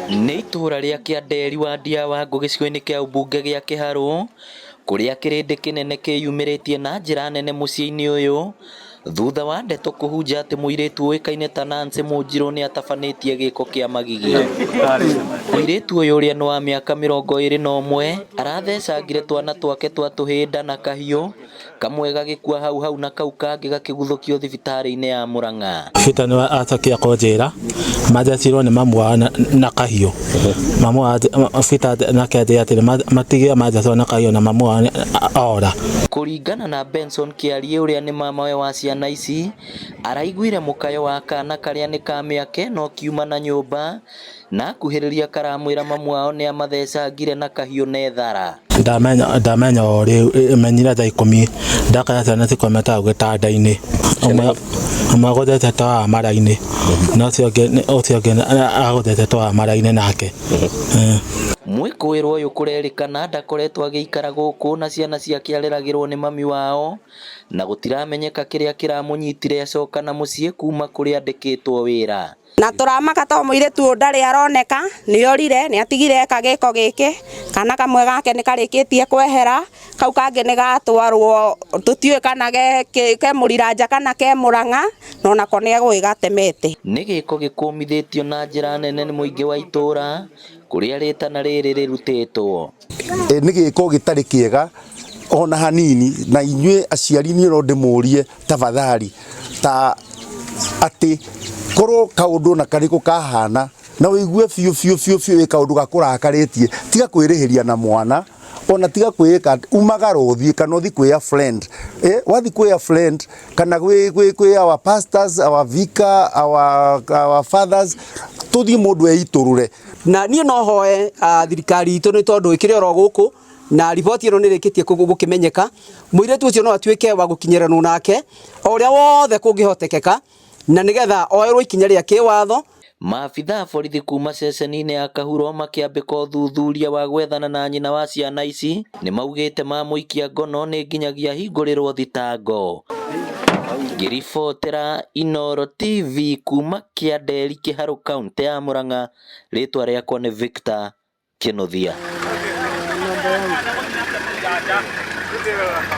Nĩ itũra rĩa Kĩanderi wa Ndiawangũ gĩcigo-inĩ kĩa ũmbunge gĩa Kĩharũ kũrĩa kĩrĩndĩ kĩnene kĩyumĩrĩtie na njĩra nene mũciĩ-inĩ ũyũ thutha wa ndeto kũhunja atĩ mũirĩtu ũĩkaine ta Nancy Mũnjirũ nĩ atabanĩtie gĩko kĩa magigi. Mũirĩtu ũyũ ũrĩa nĩ wa mĩaka 21 arathecangire twana twake twa tũhĩnda na kahiu, kamwe gagĩkua hau na kau kangĩ gakĩguthũkio thibitarĩ-inĩ ya Mũrang'a. Bita atakia kũnjĩra mathecirwo nĩ mamu wao na kahiu. Mamu wao bita nakĩanjĩra atĩ matigire mathecwo na kahiu na mamu wao ora. Kũringana na Benson Kĩarie ũrĩa nĩ mamawe wa ciana ici, araiguire mũkayo wa kana karĩa nĩ ka mĩaka no kiuma na nyũmba na akuhĩrĩria karamwĩra mamu wao nĩ amathecangire na kahiu nethara. Ndamenya ũrĩa menyire thaa 10 ndakaya ciana cikomete hau gĩtanda-inĩ. Ũmwe agũthete twa mara-inĩ na ũcio ũngĩ agũthete twa mara-inĩ nake. Mwĩkũĩrwo ũyũ kũrerĩkana ndakoretwo agĩikara gũkũ na ciana ciake areragĩrwo nĩ mami wao na gũtiramenyeka kĩrĩa kĩramũnyitire acoka na mũciĩ kuma kũrĩa andĩkĩtwo wĩra. Na tũramaka to mũirĩtu ũyũ ndarĩ aroneka, nĩorire nĩatigire kagĩko gĩkĩ, kana kamwe gake nĩ karĩkĩtie kwehera, kau kangĩ nĩ gatwarwo tũtiũĩ kana ke Mũriranja kana ke Mũrang'a, no nako nĩ egũgĩgatemete. Nĩ gĩko gĩkũmithĩtio na njĩra nene nĩ mũingĩ wa itũra kũrĩa rĩtana rĩrĩ rĩrutĩtwo. Nĩ gĩko gĩtarĩ kĩega ona hanini, na inyuĩ aciari niĩ no ndĩmũrie tafadhali ta atĩ korwo kaũndũ na karĩkũ kahana na wĩigue biũ wĩ kaũndũ gakũrakarĩtie, tiga kwĩrĩhĩria na mwana, ona tiga kwĩĩka umagara ũthiĩ kana ũthiĩ kwĩya friend. Wathi kwĩya friend kana kwĩ our pastors, our vicar, our fathers, tũthiĩ mũndũ eitũrũre. Na niĩ no hoe thirikari itũ nĩ tondũ ĩkĩrĩ oro gũkũ na riboti ĩno nĩ ĩrĩkĩtie gũkĩmenyeka, mũirĩtu ũcio no atuĩke wa gũkinyĩranwo nake o ũrĩa wothe kũngĩhotekeka na nĩgetha oerwo ikinya rĩa kĩwatho. Maabitha a borithi kuma ceceni-inĩ ya Kahuro makĩambĩka ũthuthuria wa gwethana na nyina wa ciana ici nĩ maugĩte mamũikia ngono nĩ nginyagia hingũrĩrwo thitango. Ngĩribotera Inooro TV kuma Kĩanderi Kĩharũ kaũntĩ ya Mũrang'a, rĩtwa rĩakwa nĩ Victor Kĩnuthia.